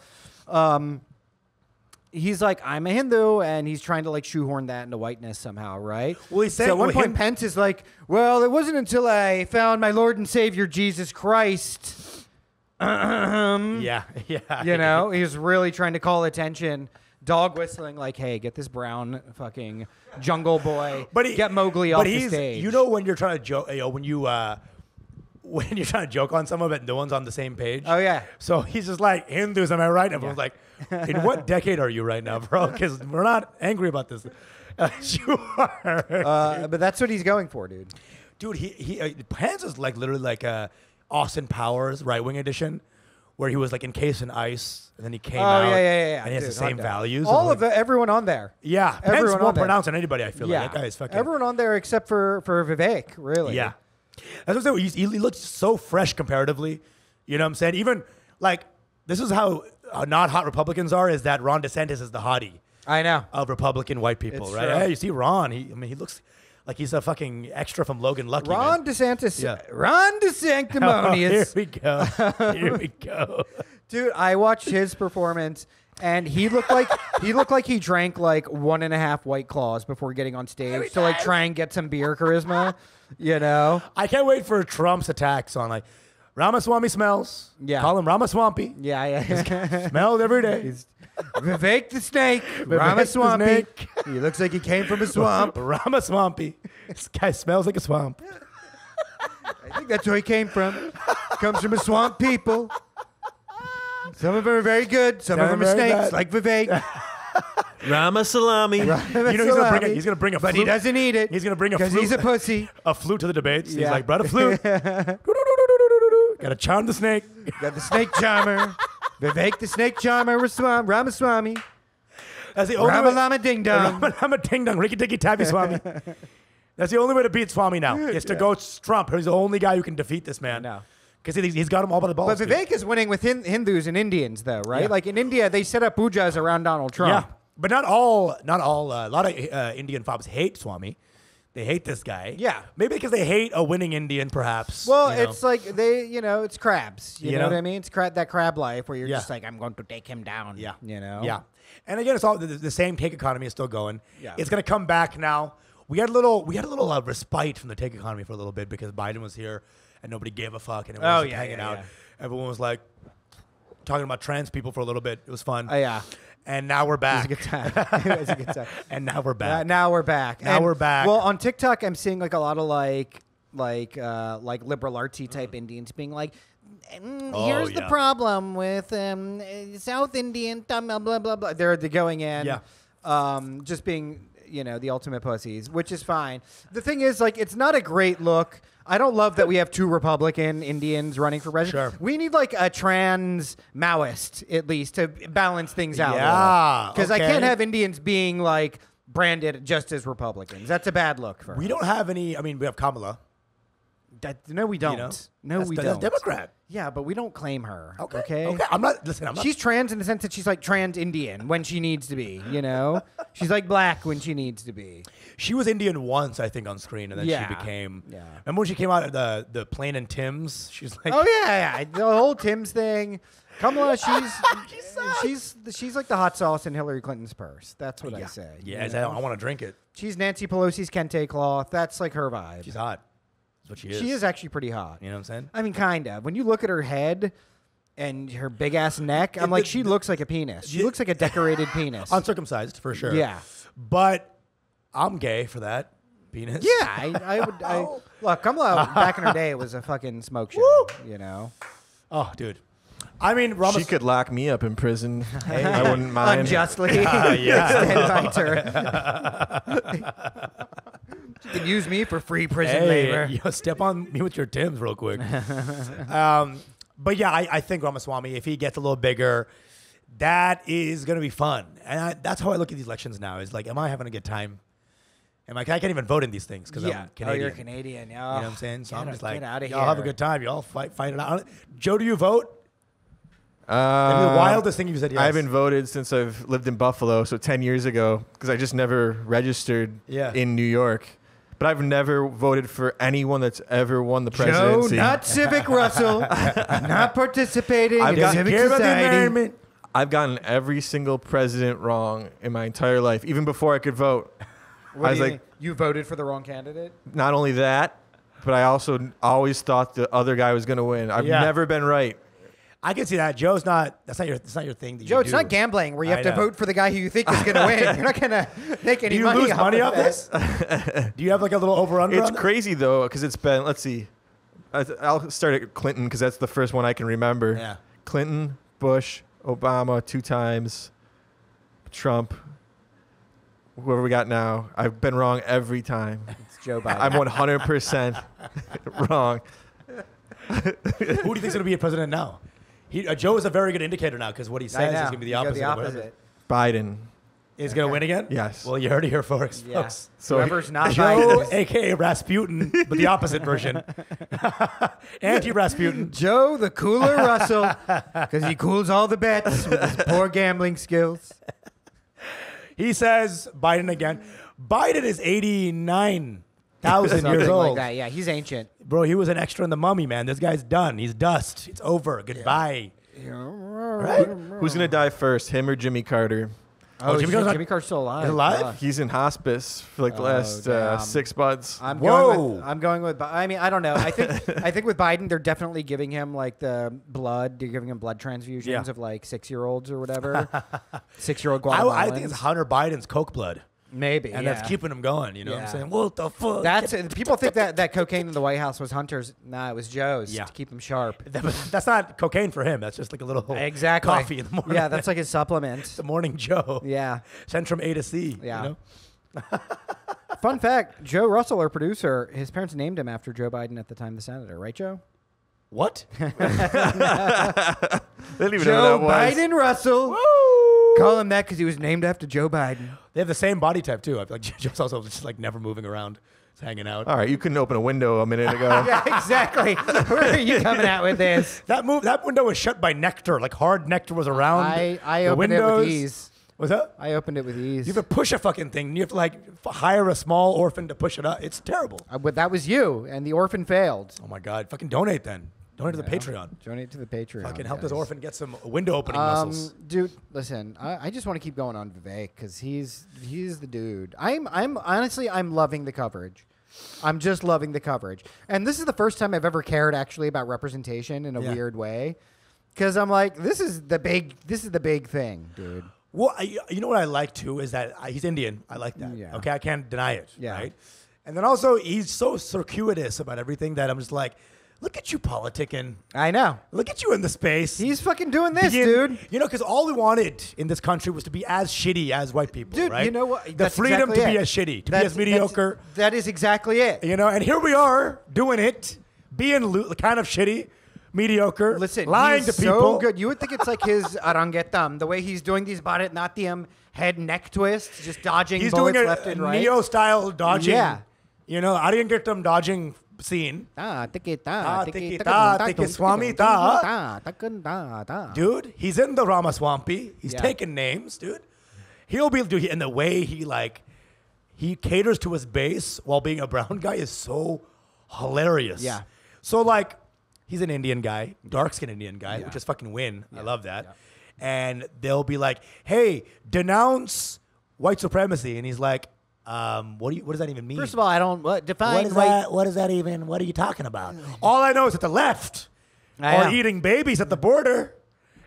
Speaker 1: He's like, I'm a Hindu, and he's trying to like shoehorn that into whiteness somehow, right?
Speaker 2: Well, he's saying-
Speaker 1: so at one
Speaker 2: well,
Speaker 1: point,
Speaker 2: him-
Speaker 1: Pence is like, well, it wasn't until I found my Lord and Savior Jesus Christ.
Speaker 2: Yeah.
Speaker 1: You know, he was really trying to call attention. Dog whistling like, hey, get this brown fucking jungle boy. Get Mowgli off the stage.
Speaker 2: You know when you're trying to joke, when you're trying to joke on someone, but no one's on the same page.
Speaker 1: Oh, yeah.
Speaker 2: So he's just like, Hindus, am I right? And everyone's like, in what decade are you right now, bro? Because we're not angry about this. You are.
Speaker 1: But that's what he's going for, dude.
Speaker 2: Dude, he Pence is like literally like Austin Powers right wing edition, where he was like encased in ice, and then he came out.
Speaker 1: Yeah.
Speaker 2: And he has
Speaker 1: Dude,
Speaker 2: the same
Speaker 1: hot dog.
Speaker 2: values.
Speaker 1: All
Speaker 2: like,
Speaker 1: of everyone on there.
Speaker 2: Yeah, Pence
Speaker 1: Everyone on
Speaker 2: won't
Speaker 1: there.
Speaker 2: pronounce on anybody. I feel
Speaker 1: Yeah,
Speaker 2: like that guy is fucking.
Speaker 1: everyone on there except for Vivek, really.
Speaker 2: Yeah, that's what I'm saying. He looks so fresh comparatively. You know what I'm saying? Even like this is how not hot Republicans are. Is that Ron DeSantis is the hottie
Speaker 1: I know.
Speaker 2: of Republican white people,
Speaker 1: It's
Speaker 2: right?
Speaker 1: true.
Speaker 2: Hey, you see Ron? He looks like he's a fucking extra from Logan Lucky.
Speaker 1: Ron
Speaker 2: man.
Speaker 1: DeSantis.
Speaker 2: Yeah.
Speaker 1: Ron
Speaker 2: Oh,
Speaker 1: DeSanctimonious.
Speaker 2: here we go. Here we go.
Speaker 1: Dude, I watched his performance, and he looked like he drank like 1.5 White Claws before getting on stage to like try and get some beer charisma. You know?
Speaker 2: I can't wait for Trump's attacks on like Ramaswamy smells.
Speaker 1: Yeah.
Speaker 2: Call him Ramaswampy.
Speaker 1: Yeah.
Speaker 2: Smells every day.
Speaker 1: He's Vivek the snake, Ramaswamy.
Speaker 2: snake.
Speaker 1: He looks like he came from a swamp.
Speaker 2: Ramaswampy. This guy smells like a swamp.
Speaker 1: I think that's where he came from. Comes from a swamp people. Some of them are very good. Some of them are
Speaker 2: very
Speaker 1: snakes,
Speaker 2: bad.
Speaker 1: like Vivek.
Speaker 4: Ramaswamy.
Speaker 2: You know he's gonna bring a
Speaker 1: but
Speaker 2: flute.
Speaker 1: he doesn't eat it.
Speaker 2: He's gonna bring a
Speaker 1: because
Speaker 2: flute.
Speaker 1: he's a pussy.
Speaker 2: A flute to the debates. He's
Speaker 1: Yeah.
Speaker 2: like, brought a flute. Gotta charm the snake.
Speaker 1: Got the snake charmer. Vivek the snake charmer, Ramaswamy.
Speaker 2: That's the only way.
Speaker 1: Ramalama ding dong.
Speaker 2: Ramalama ding dong. Ricky Tikki Tappy Swami. That's the only way to beat Swami now. Is to go Trump. He's the only guy who can defeat this man.
Speaker 1: No.
Speaker 2: Because he's got him all by the balls.
Speaker 1: But Vivek is winning with Hindus and Indians, though, right?
Speaker 2: Yeah.
Speaker 1: Like in India, they set up pujas around Donald Trump.
Speaker 2: Yeah. But not all. A lot of Indian fobs hate Swami. They hate this guy.
Speaker 1: Yeah.
Speaker 2: Maybe because they hate a winning Indian, perhaps.
Speaker 1: Well,
Speaker 2: you know.
Speaker 1: it's like it's crabs. You know
Speaker 2: know?
Speaker 1: what I mean? It's that crab life where you're
Speaker 2: Yeah.
Speaker 1: just like, I'm going to take him down.
Speaker 2: Yeah.
Speaker 1: You know?
Speaker 2: Yeah. And again, it's all the same take economy is still going.
Speaker 1: Yeah.
Speaker 2: It's going to come back now. We had a little respite from the take economy for a little bit because Biden was here and nobody gave a fuck and everyone was hanging out.
Speaker 1: yeah.
Speaker 2: Everyone was like talking about trans people for a little bit. It was fun.
Speaker 1: Yeah.
Speaker 2: And now we're
Speaker 1: It
Speaker 2: back.
Speaker 1: was a good time. It was a good time.
Speaker 2: And now we're back.
Speaker 1: Now we're back.
Speaker 2: Now we're back.
Speaker 1: Well, on TikTok, I'm seeing like a lot of like liberal artsy type Indians being like, here's the
Speaker 2: yeah.
Speaker 1: problem with South Indian, blah, blah, blah, blah. They're going in, just being, the ultimate pussies, which is fine. The thing is, like, it's not a great look. I don't love that we have 2 Republican Indians running for president.
Speaker 2: Sure.
Speaker 1: We need like a trans Maoist at least to balance things out.
Speaker 2: Yeah,
Speaker 1: Because I
Speaker 2: okay.
Speaker 1: can't have Indians being like branded just as Republicans. That's a bad look for
Speaker 2: We
Speaker 1: us.
Speaker 2: don't have any. I mean, we have Kamala.
Speaker 1: No, we don't.
Speaker 2: You know?
Speaker 1: No, we
Speaker 2: That's
Speaker 1: don't.
Speaker 2: Democrat.
Speaker 1: Yeah, but we don't claim her.
Speaker 2: Okay.
Speaker 1: Okay.
Speaker 2: I'm not. Listen. I'm not.
Speaker 1: She's trans in the sense that she's like trans Indian when she needs to be. You know, she's like black when she needs to be.
Speaker 2: She was Indian once, I think, on screen, and then
Speaker 1: Yeah.
Speaker 2: she became.
Speaker 1: Yeah.
Speaker 2: Remember when she came out of the Plain and Tim's? She's like.
Speaker 1: Oh yeah, the whole Tim's thing. Kamala, she's like the hot sauce in Hillary Clinton's purse. That's what I say.
Speaker 2: Yeah,
Speaker 1: you know?
Speaker 2: I want to drink it.
Speaker 1: She's Nancy Pelosi's kente cloth. That's like her vibe.
Speaker 2: She's hot. That's what she is.
Speaker 1: She is actually pretty hot.
Speaker 2: You know what I'm saying?
Speaker 1: I mean, kind of. When you look at her head and her big ass neck, I'm like, she looks like a penis. She looks like a decorated penis.
Speaker 2: Uncircumcised, for sure.
Speaker 1: Yeah.
Speaker 2: But I'm gay for that penis.
Speaker 1: Yeah, I would. Look, Kamala back in her day was a fucking smoke show. You know,
Speaker 2: Oh, dude. I mean,
Speaker 4: She could lock me up in prison. I wouldn't mind.
Speaker 1: unjustly.
Speaker 2: yeah.
Speaker 1: You can use me for free prison labor.
Speaker 2: Yo, step on me with your Timbs real quick. But yeah, I think Ramaswamy, if he gets a little bigger, that is going to be fun. And that's how I look at these elections now. Is like, am I having a good time? I can't even vote in these things because I'm Canadian.
Speaker 1: Oh, you're Canadian.
Speaker 2: You know what I'm saying? So I'm just like,
Speaker 1: get out of
Speaker 2: y'all have a
Speaker 1: here.
Speaker 2: good time. Y'all fight it out. Joe, do you vote? Maybe the
Speaker 4: Uh,
Speaker 2: wildest thing you said yes.
Speaker 4: I haven't voted since I've lived in Buffalo, so 10 years ago, because I just never registered in New York. But I've never voted for anyone that's ever won the
Speaker 1: Joe,
Speaker 4: presidency.
Speaker 1: not Civic Russell, not participating
Speaker 4: I've
Speaker 1: in
Speaker 4: got-
Speaker 1: civic
Speaker 2: Care about the
Speaker 1: society.
Speaker 2: environment.
Speaker 4: I've gotten every single president wrong in my entire life, even before I could vote.
Speaker 1: What
Speaker 4: I
Speaker 1: do
Speaker 4: was
Speaker 1: you
Speaker 4: like,
Speaker 1: think? You voted for the wrong candidate?
Speaker 4: not only that, but I also always thought the other guy was going to win. I've
Speaker 2: Yeah.
Speaker 4: never been right.
Speaker 2: I can see that. Joe's not. That's not your thing. That
Speaker 1: Joe,
Speaker 2: you
Speaker 1: it's
Speaker 2: do.
Speaker 1: not gambling where you have
Speaker 2: I
Speaker 1: to
Speaker 2: know.
Speaker 1: vote for the guy who you think is going to win. You're not going to make any
Speaker 2: Do you
Speaker 1: money
Speaker 2: lose money
Speaker 1: off
Speaker 2: off
Speaker 1: of
Speaker 2: this? Do you have like a little over under?
Speaker 4: It's crazy, though, because it's been, let's see. I'll start at Clinton because that's the first one I can remember.
Speaker 2: Yeah.
Speaker 4: Clinton, Bush, Obama 2 times, Trump, whoever we got now. I've been wrong every time.
Speaker 1: It's Joe Biden.
Speaker 4: I'm 100% wrong.
Speaker 2: Who do you think's going to be a president now? Joe is a very good indicator now because what he
Speaker 1: I
Speaker 2: says is
Speaker 1: know.
Speaker 2: going to be the
Speaker 1: You go
Speaker 2: opposite.
Speaker 1: the
Speaker 2: of whatever.
Speaker 1: opposite.
Speaker 4: Biden.
Speaker 2: Is going to win again?
Speaker 4: Yes.
Speaker 2: Well, you heard it here first,
Speaker 1: Yeah.
Speaker 2: folks.
Speaker 4: So
Speaker 1: Whoever's not
Speaker 2: Joe,
Speaker 1: Biden.
Speaker 2: a.k.a. Rasputin, but the opposite version. Anti-Rasputin.
Speaker 1: Joe, the cooler Russell, because he cools all the bets with his poor gambling skills.
Speaker 2: He says Biden again. Biden is 89,000
Speaker 1: Something
Speaker 2: years old.
Speaker 1: like that. Yeah, he's ancient.
Speaker 2: Bro, he was an extra in The Mummy, man. This guy's done. He's dust. It's over. Goodbye. Right?
Speaker 4: who's going to die first, him or Jimmy Carter?
Speaker 1: Oh,
Speaker 2: Jimmy
Speaker 1: Jimmy,
Speaker 2: Carter's
Speaker 1: Carter's still alive.
Speaker 2: He's alive?
Speaker 1: Fuck.
Speaker 4: He's in hospice for like the
Speaker 1: Oh,
Speaker 4: last
Speaker 1: damn.
Speaker 4: 6 months.
Speaker 1: I'm
Speaker 2: Whoa.
Speaker 1: going with. I mean, I don't know. I think with Biden, they're definitely giving him like the blood. They're giving him blood transfusions
Speaker 2: Yeah.
Speaker 1: of like 6-year-olds or whatever. 6-year-old
Speaker 2: I
Speaker 1: Guatemalans.
Speaker 2: think it's Hunter Biden's Coke blood.
Speaker 1: Maybe,
Speaker 2: And
Speaker 1: yeah.
Speaker 2: that's keeping him going. You know what I'm
Speaker 1: Yeah.
Speaker 2: saying? What the fuck?
Speaker 1: That's people think that cocaine in the White House was Hunter's. Nah, it was Joe's
Speaker 2: Yeah.
Speaker 1: to keep him sharp.
Speaker 2: That's not cocaine for him. That's just like a little
Speaker 1: Exactly.
Speaker 2: coffee in the morning.
Speaker 1: Yeah, that's like his supplement.
Speaker 2: the morning Joe.
Speaker 1: Yeah.
Speaker 2: Sent from A to C.
Speaker 1: Yeah.
Speaker 2: You know?
Speaker 1: Fun fact: Joe Russell, our producer, his parents named him after Joe Biden at the time, the senator. Right, Joe?
Speaker 2: What?
Speaker 4: They didn't even know
Speaker 1: Joe
Speaker 4: who that was.
Speaker 1: Biden Russell. Call him that because he was named after Joe Biden.
Speaker 2: They have the same body type too. I feel like Joe's also just like never moving around, just hanging out.
Speaker 4: All right, you couldn't open a window a minute ago.
Speaker 1: Yeah, exactly. Where are you coming at with this?
Speaker 2: That window was shut by nectar. Like hard nectar was around.
Speaker 1: I
Speaker 2: the
Speaker 1: opened it
Speaker 2: windows.
Speaker 1: with ease.
Speaker 2: What's that?
Speaker 1: I opened it with ease.
Speaker 2: You have to push a fucking thing. You have to like hire a small orphan to push it up. It's terrible.
Speaker 1: But that was you, and the orphan failed.
Speaker 2: Oh my God. Fucking donate then. Donate to the Patreon.
Speaker 1: Donate to the Patreon.
Speaker 2: Fucking help this
Speaker 1: guys.
Speaker 2: orphan get some window opening muscles.
Speaker 1: Dude, listen, I just want to keep going on Vivek because he's the dude. I'm honestly loving the coverage. I'm just loving the coverage, and this is the first time I've ever cared actually about representation in a weird way, because I'm like, this is the big thing, dude.
Speaker 2: Well, you know what I like too is that he's Indian. I like that.
Speaker 1: Yeah.
Speaker 2: Okay, I can't deny it.
Speaker 1: Yeah.
Speaker 2: Right. And then also he's so circuitous about everything that I'm just like, look at you politicking.
Speaker 1: I know.
Speaker 2: Look at you in the space.
Speaker 1: He's fucking doing this,
Speaker 2: Begin-
Speaker 1: dude.
Speaker 2: You know, because all we wanted in this country was to be as shitty as white people,
Speaker 1: Dude,
Speaker 2: right?
Speaker 1: you know what?
Speaker 2: The
Speaker 1: That's
Speaker 2: freedom
Speaker 1: exactly
Speaker 2: to be
Speaker 1: it.
Speaker 2: as shitty, to be
Speaker 1: That's-
Speaker 2: as mediocre.
Speaker 1: That is exactly it.
Speaker 2: You know, and here we are doing it, being kind of shitty, mediocre,
Speaker 1: Listen,
Speaker 2: lying
Speaker 1: he's
Speaker 2: to people.
Speaker 1: so good. You would think it's like his Arangetam, the way he's doing these Bharatnatyam head neck twist, just dodging
Speaker 2: He's
Speaker 1: bullets
Speaker 2: doing
Speaker 1: left and
Speaker 2: a
Speaker 1: right.
Speaker 2: Neo-style dodging.
Speaker 1: Yeah.
Speaker 2: You know, I didn't get them dodging scene. Dude, he's in the Ramaswamy. He's taking names, dude. He'll be doing, and the way he caters to his base while being a brown guy is so hilarious.
Speaker 1: Yeah.
Speaker 2: So like, he's an Indian guy, dark-skinned Indian guy, which is fucking win. I love that. Yeah. And they'll be like, "Hey, denounce white supremacy," and he's like, what does that even mean?
Speaker 1: First of all, I don't define
Speaker 3: What is that? What is that even? What are you talking about?
Speaker 2: All I know is that the left
Speaker 1: I
Speaker 2: are
Speaker 1: am.
Speaker 2: eating babies at the border,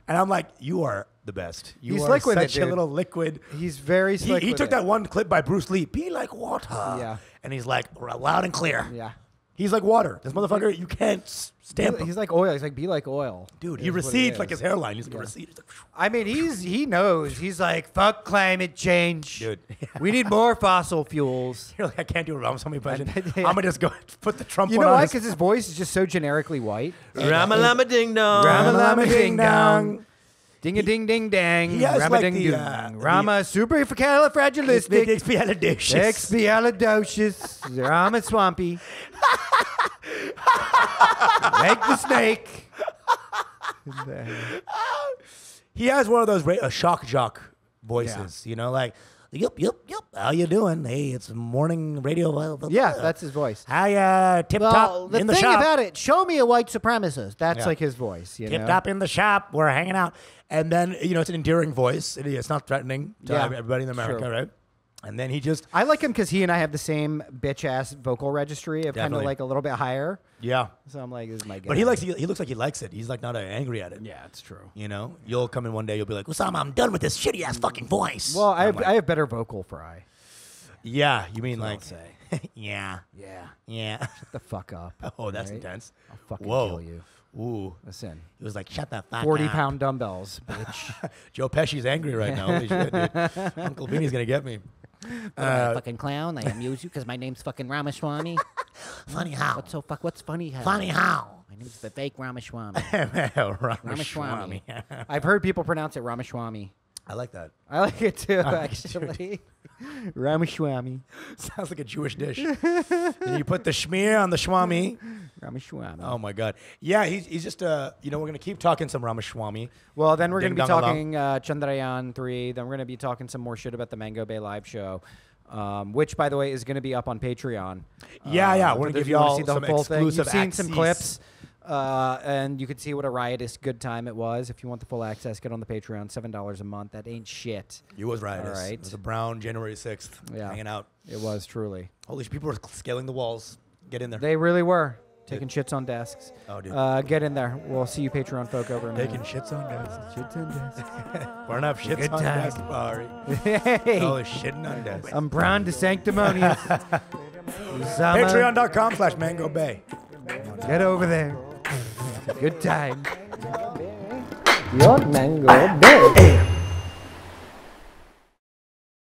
Speaker 2: and I'm like, you are the best. You
Speaker 1: He's
Speaker 2: are
Speaker 1: slick with it,
Speaker 2: such a
Speaker 1: dude.
Speaker 2: little liquid.
Speaker 1: He's very slick.
Speaker 2: He
Speaker 1: with
Speaker 2: took
Speaker 1: it.
Speaker 2: that one clip by Bruce Lee, "Be like water," and he's like, loud and clear.
Speaker 1: Yeah.
Speaker 2: He's like water. This motherfucker, you can't stamp him.
Speaker 1: He's like oil. He's like, be like oil.
Speaker 2: Dude,
Speaker 1: is
Speaker 2: he
Speaker 1: what it
Speaker 2: recedes like
Speaker 1: is.
Speaker 2: his hairline. He's like a recede. He's like,
Speaker 1: I mean, he knows. He's like, fuck climate change.
Speaker 2: dude.
Speaker 1: We need more fossil fuels.
Speaker 2: You're like, I can't do a Ramaswamy impression.
Speaker 1: Yeah.
Speaker 2: I'm gonna just go put the Trump
Speaker 1: You
Speaker 2: one
Speaker 1: know
Speaker 2: on
Speaker 1: why?
Speaker 2: his-
Speaker 1: Because his voice is just so generically white.
Speaker 4: Rama ding dong.
Speaker 1: Rama ding
Speaker 2: dong.
Speaker 1: dong. Ding a ding ding dang.
Speaker 2: He has
Speaker 1: Rama
Speaker 2: like
Speaker 1: ding
Speaker 2: the,
Speaker 1: dong. Rama supercalifragilistic.
Speaker 2: Expialidocious.
Speaker 1: Expialidocious. Rama swampy. Like the snake.
Speaker 2: He has one of those shock jock voices, you know, like, "Yup, how you doing? Hey, it's morning radio."
Speaker 1: Yeah, that's his voice.
Speaker 2: Hi, tip top
Speaker 1: the
Speaker 2: in the
Speaker 1: thing
Speaker 2: shop.
Speaker 1: about it, show me a white supremacist. That's
Speaker 2: Yeah.
Speaker 1: like his voice. You
Speaker 2: Tip
Speaker 1: know?
Speaker 2: top in the shop. We're hanging out, and then it's an endearing voice. It's not threatening to
Speaker 1: Yeah,
Speaker 2: everybody in America,
Speaker 1: true.
Speaker 2: right? And then he just
Speaker 1: I like him because he and I have the same bitch ass vocal registry of kind of
Speaker 2: Definitely.
Speaker 1: like a little bit higher.
Speaker 2: yeah.
Speaker 1: So I'm like, this is my guy.
Speaker 2: But he looks like he likes it. He's like not angry at it.
Speaker 1: Yeah, it's true.
Speaker 2: You know, you'll come in one day, you'll be like, "Usama, I'm done with this shitty ass fucking voice."
Speaker 1: Well, I
Speaker 2: I'm
Speaker 1: have,
Speaker 2: like,
Speaker 1: I have better vocal fry.
Speaker 2: yeah, you mean like,
Speaker 1: That's what I'll say.
Speaker 2: yeah,
Speaker 1: Yeah.
Speaker 2: yeah.
Speaker 1: Shut the fuck up.
Speaker 2: Oh, that's
Speaker 1: right?
Speaker 2: intense.
Speaker 1: I'll fucking
Speaker 2: Whoa.
Speaker 1: kill you.
Speaker 2: Ooh.
Speaker 1: Listen.
Speaker 2: He was like, "Shut the fuck
Speaker 1: 40-pound
Speaker 2: up."
Speaker 1: dumbbells, bitch.
Speaker 2: Joe Pesci's angry right now. Holy shit, dude. Uncle Vinny's gonna get me.
Speaker 5: Fucking clown. I amuse you because my name's fucking Ramaswamy.
Speaker 3: Funny how?
Speaker 5: What's funny? How?
Speaker 3: Funny how?
Speaker 5: My name's Vivek Ramaswamy.
Speaker 2: Ramaswamy.
Speaker 1: I've heard people pronounce it Ramaswamy.
Speaker 2: I like that.
Speaker 1: I like it too, actually. Ramaswamy.
Speaker 2: Sounds like a Jewish dish. And you put the schmear on the shwami.
Speaker 1: Ramaswamy.
Speaker 2: Oh my God. Yeah, he's just we're gonna keep talking some Ramaswamy.
Speaker 1: Well, then we're going to be
Speaker 2: Ding dong
Speaker 1: talking Chandrayaan 3. Then we're going to be talking some more shit about the Mango Bay live show, which, by the way, is going to be up on Patreon.
Speaker 2: Yeah. We're
Speaker 1: if
Speaker 2: gonna give
Speaker 1: you wanna
Speaker 2: y'all
Speaker 1: see the
Speaker 2: some
Speaker 1: full thing.
Speaker 2: exclusive
Speaker 1: You've seen some
Speaker 2: access.
Speaker 1: clips, and you could see what a riotous good time it was. If you want the full access, get on the Patreon, $7 a month. That ain't shit.
Speaker 2: It was riotous.
Speaker 1: All right.
Speaker 2: It was a brown January 6th.
Speaker 1: Yeah.
Speaker 2: Hanging out.
Speaker 1: It was truly.
Speaker 2: Holy shit, people were scaling the walls. Get in there.
Speaker 1: They really were. Taking shits on desks.
Speaker 2: Oh, dude.
Speaker 1: Get in there. We'll see you Patreon folk over in a
Speaker 2: Taking
Speaker 1: minute.
Speaker 2: shits on desks.
Speaker 1: Shits on desks.
Speaker 2: Pranav shits
Speaker 1: Good
Speaker 2: on
Speaker 1: time.
Speaker 2: desks. Bahari.
Speaker 1: Hey,
Speaker 2: Oh, shitting on desks.
Speaker 1: I'm brown to sanctimonious. Usama,
Speaker 2: Patreon.com/Mango Bay.
Speaker 1: Get over there. It's a good time.
Speaker 5: Your Mango Bay.